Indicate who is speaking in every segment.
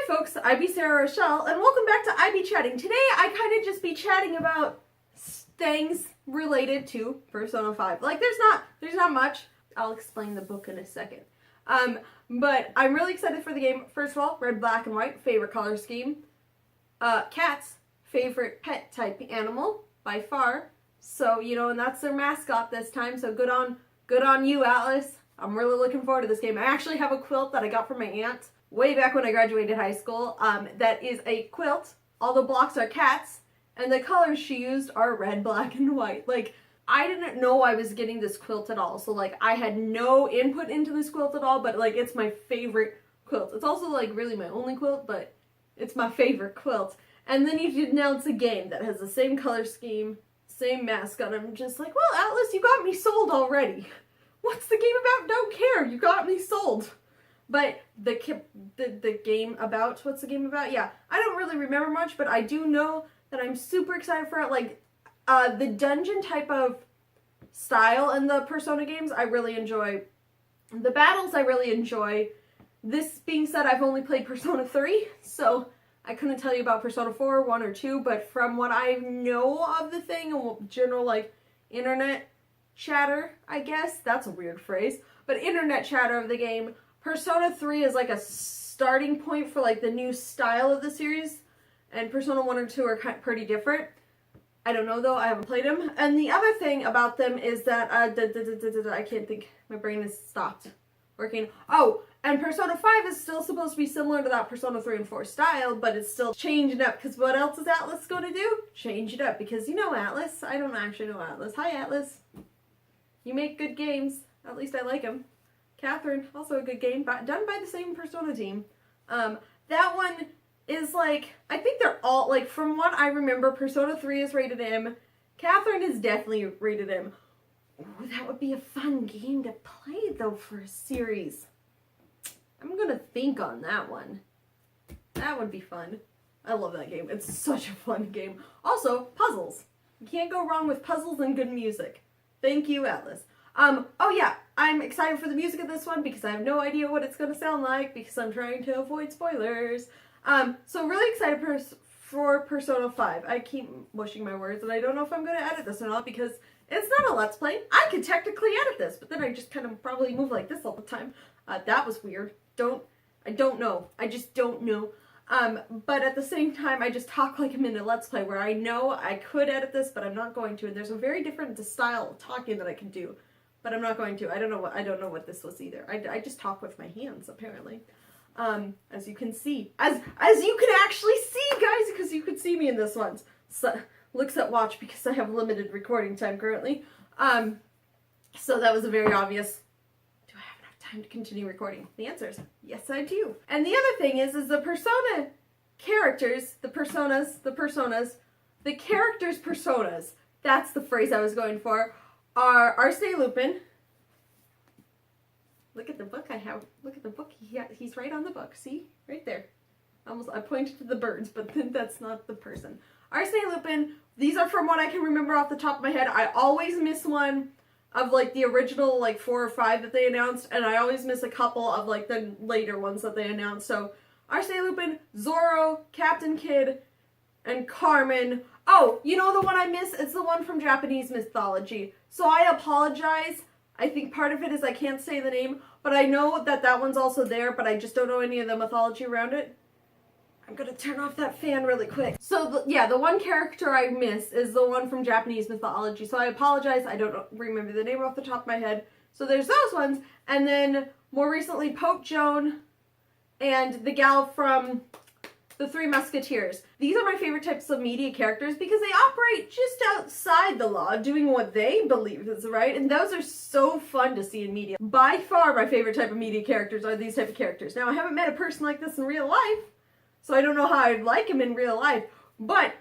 Speaker 1: Hi folks, IB Sarah Rochelle, and welcome back to IB Chatting. Today I kind of just be chatting about things related to Persona 5. Like there's not much. I'll explain the book in a second. But I'm really excited for the game. First of all, red, black, and white, favorite color scheme. Cats, favorite pet type animal by far. So, and that's their mascot this time, so good on you, Atlas. I'm really looking forward to this game. I actually have a quilt that I got from my aunt way back when I graduated high school. That is a quilt. All the blocks are cats, and the colors she used are red, black, and white. Like, I didn't know I was getting this quilt at all, so like I had no input into this quilt at all, but like it's my favorite quilt. It's also like really my only quilt, but it's my favorite quilt. And then you announce a game that has the same color scheme, same mascot. I'm just like, well, Atlas, you got me sold already. What's the game about? Don't care. You got me sold. But the game about, what's the game about? Yeah, I don't really remember much, but I do know that I'm super excited for it. Like, the dungeon type of style in the Persona games, I really enjoy. The battles, I really enjoy. This being said, I've only played Persona 3, so I couldn't tell you about Persona 4, 1, or 2, but from what I know of the thing, general, like, internet chatter, I guess. That's a weird phrase. But internet chatter of the game, Persona 3 is like a starting point for like the new style of the series. And Persona 1 or 2 are pretty different. I don't know though, I haven't played them. And the other thing about them is that, I can't think, my brain has stopped working. Oh, and Persona 5 is still supposed to be similar to that Persona 3 and 4 style, but it's still changing up, because what else is Atlas going to do? Change it up, because you know Atlas. I don't actually know Atlas. Hi Atlas. You make good games. At least I like them. Catherine, also a good game, but done by the same Persona team. That one is like, I think they're all, like, from what I remember, Persona 3 is rated M. Catherine is definitely rated M. Ooh, that would be a fun game to play, though, for a series. I'm gonna think on that one. That would be fun. I love that game. It's such a fun game. Also, puzzles. You can't go wrong with puzzles and good music. Thank you, Atlas. Oh yeah, I'm excited for the music of this one because I have no idea what it's gonna sound like because I'm trying to avoid spoilers. So really excited for Persona 5. I keep mushing my words and I don't know if I'm gonna edit this or not because it's not a Let's Play. I could technically edit this, but then I just kind of probably move like this all the time. That was weird. I don't know. I just don't know. But at the same time, I just talk like I'm in a Let's Play where I know I could edit this, but I'm not going to. And there's a very different style of talking that I can do, but I'm not going to. I don't know what this was either. I just talk with my hands, apparently. As you can see. As you can actually see, guys, because you could see me in this one. So, looks at watch because I have limited recording time currently. So that was a very obvious, do I have enough time to continue recording? The answer is yes, I do. And the other thing is the Persona characters, the characters' personas, that's the phrase I was going for, are Arsene Lupin. Look at the book I have. Look at the book. He's right on the book. See? Right there. I pointed to the birds, but then that's not the person. Arsene Lupin, these are from what I can remember off the top of my head. I always miss one of like the original like 4 or 5 that they announced, and I always miss a couple of like the later ones that they announced. So Arsene Lupin, Zoro, Captain Kidd, and Carmen. Oh, you know the one I miss? It's the one from Japanese mythology. So I apologize. I think part of it is I can't say the name, but I know that one's also there, but I just don't know any of the mythology around it. I'm gonna turn off that fan really quick. So, the one character I miss is the one from Japanese mythology. So I apologize, I don't remember the name off the top of my head. So there's those ones, and then more recently Pope Joan and the gal from the Three Musketeers. These are my favorite types of media characters because they operate just outside the law, doing what they believe is right, and those are so fun to see in media. By far my favorite type of media characters are these type of characters. Now, I haven't met a person like this in real life, so I don't know how I'd like him in real life, but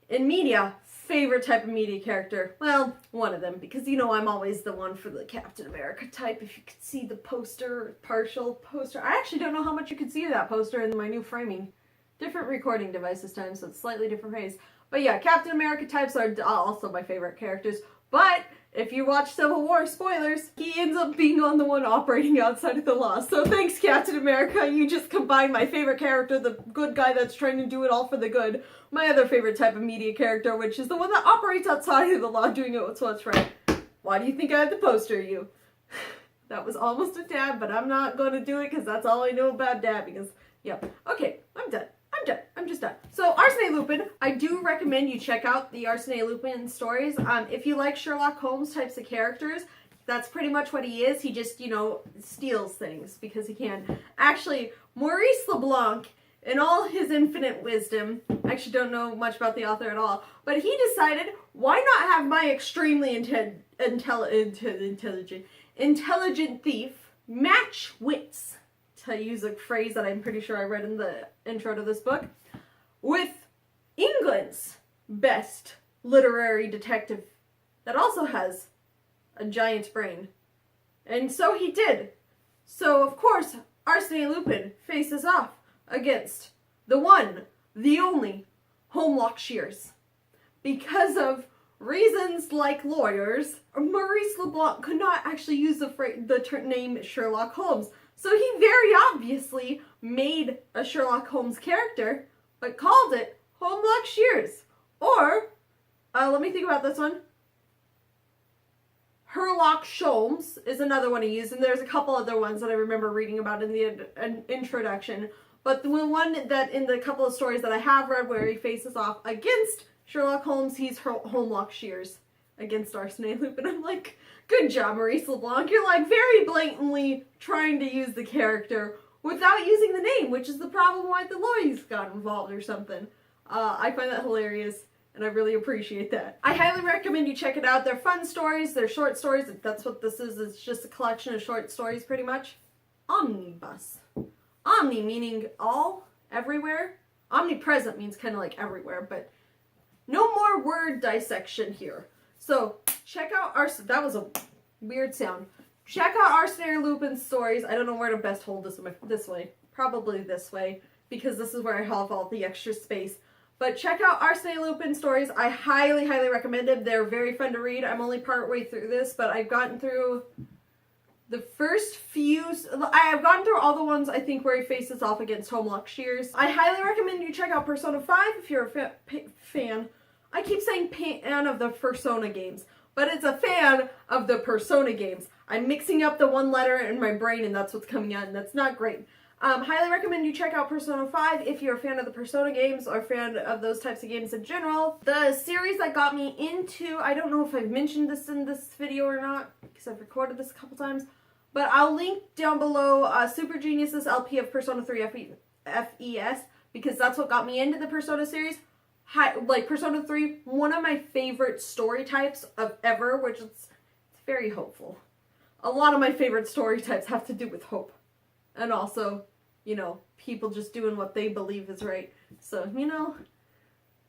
Speaker 1: in media, favorite type of media character, well, one of them, because you know I'm always the one for the Captain America type. If you could see the poster, partial poster, I actually don't know how much you could see of that poster in my new framing. Different recording device this time, so it's slightly different phase. But yeah, Captain America types are also my favorite characters. But if you watch Civil War, spoilers, he ends up being on the one operating outside of the law. So thanks, Captain America. You just combined my favorite character, the good guy that's trying to do it all for the good, my other favorite type of media character, which is the one that operates outside of the law doing it what's right. Why do you think I had the poster, you? That was almost a dab, but I'm not going to do it because that's all I know about dabbing. Yep. Okay, I'm done. I'm just done. So, Arsene Lupin, I do recommend you check out the Arsene Lupin stories. If you like Sherlock Holmes types of characters, that's pretty much what he is. He just, you know, steals things because he can. Actually, Maurice Leblanc, in all his infinite wisdom, I actually don't know much about the author at all, but he decided, why not have my extremely intelligent thief match wits, to use a phrase that I'm pretty sure I read in the intro to this book, with England's best literary detective that also has a giant brain. And so he did. So, of course, Arsene Lupin faces off against the one, the only, Holmlock Shears. Because of reasons like lawyers, Maurice Leblanc could not actually use the name Sherlock Holmes. So he very obviously made a Sherlock Holmes character, but called it Holmlock Shears. Or, let me think about this one. Herlock Sholmes is another one he used, and there's a couple other ones that I remember reading about in the introduction. But the one that in the couple of stories that I have read where he faces off against Sherlock Holmes, he's Holmlock Shears against Arsene Lupin. I'm like, good job, Maurice Leblanc. You're like very blatantly trying to use the character without using the name, which is the problem why the lawyers got involved or something. I find that hilarious, and I really appreciate that. I highly recommend you check it out. They're fun stories. They're short stories. That's what this is. It's just a collection of short stories, pretty much. Omnibus. Omni meaning all, everywhere. Omnipresent means kind of like everywhere, but no more word dissection here. So, check out that was a weird sound. Check out Arsene Lupin's stories. I don't know where to best hold this way. Probably this way, because this is where I have all the extra space. But check out Arsene Lupin stories. I highly, highly recommend them. They're very fun to read. I'm only partway through this, but I've gotten through the first few. I've gotten through all the ones, I think, where he faces off against Holmlock Shears. I highly recommend you check out Persona 5 if you're a fan. I keep saying fan of the Persona games, but it's a fan of the Persona games. I'm mixing up the one letter in my brain, and that's what's coming out, and that's not great. Highly recommend you check out Persona 5 if you're a fan of the Persona games or a fan of those types of games in general. The series that got me into, I don't know if I've mentioned this in this video or not, because I've recorded this a couple times, but I'll link down below Super Genius's LP of Persona 3 FES, because that's what got me into the Persona series. Like Persona 3, one of my favorite story types of ever, which it's very hopeful. A lot of my favorite story types have to do with hope. And also, you know, people just doing what they believe is right. So, you know,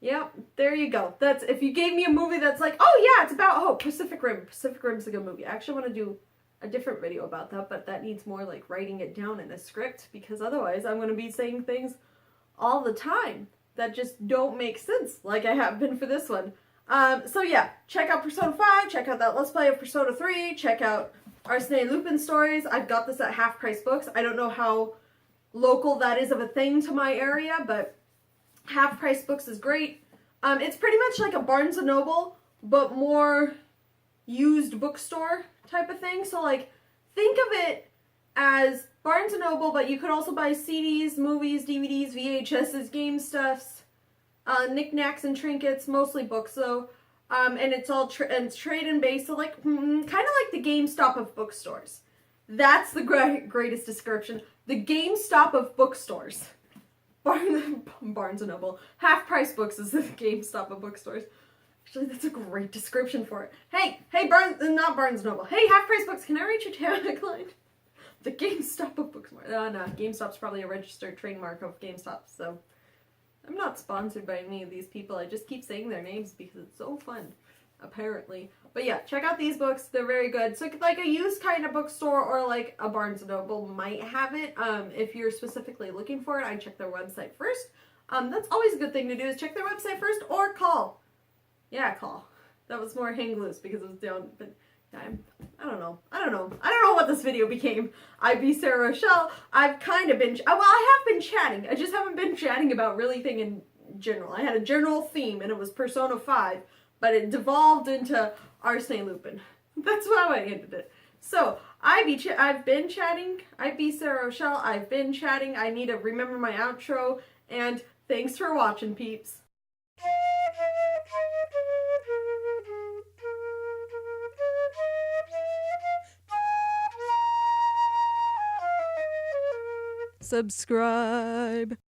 Speaker 1: yeah, there you go. That's, if you gave me a movie that's like, oh yeah, it's about hope, Pacific Rim. Pacific Rim's a good movie. I actually want to do a different video about that, but that needs more like writing it down in a script, because otherwise I'm going to be saying things all the time that just don't make sense, like I have been for this one. So yeah, check out Persona 5, check out that Let's Play of Persona 3, check out Arsene Lupin stories. I've got this at Half Price Books. I don't know how local that is of a thing to my area, but Half Price Books is great. It's pretty much like a Barnes & Noble, but more used bookstore type of thing. So like, think of it as Barnes & Noble, but you could also buy CDs, movies, DVDs, VHSs, game stuffs, knickknacks and trinkets, mostly books though. And it's all it's trade-in based, so like, kind of like the GameStop of bookstores. That's the greatest description. The GameStop of bookstores. Barnes & Noble. Half Price Books is the GameStop of bookstores. Actually, that's a great description for it. Hey, not Barnes & Noble. Hey, Half Price Books, can I reach your tagline? The GameStop of bookstores. Oh, no, GameStop's probably a registered trademark of GameStop, so I'm not sponsored by any of these people. I just keep saying their names because it's so fun, apparently. But yeah, check out these books. They're very good. So like a used kind of bookstore or like a Barnes & Noble might have it. If you're specifically looking for it, I'd check their website first. That's always a good thing to do, is check their website first or call. Yeah, call. That was more hang loose because it was down, but I don't know. I don't know what this video became. IB Sarah Rochelle. I've kind of been, well, I have been chatting. I just haven't been chatting about really thing in general. I had a general theme and it was Persona 5, but it devolved into Arsene Lupin. That's how I ended it. So, I've been chatting. IB Sarah Rochelle. I've been chatting. I need to remember my outro, and thanks for watching, peeps. Subscribe.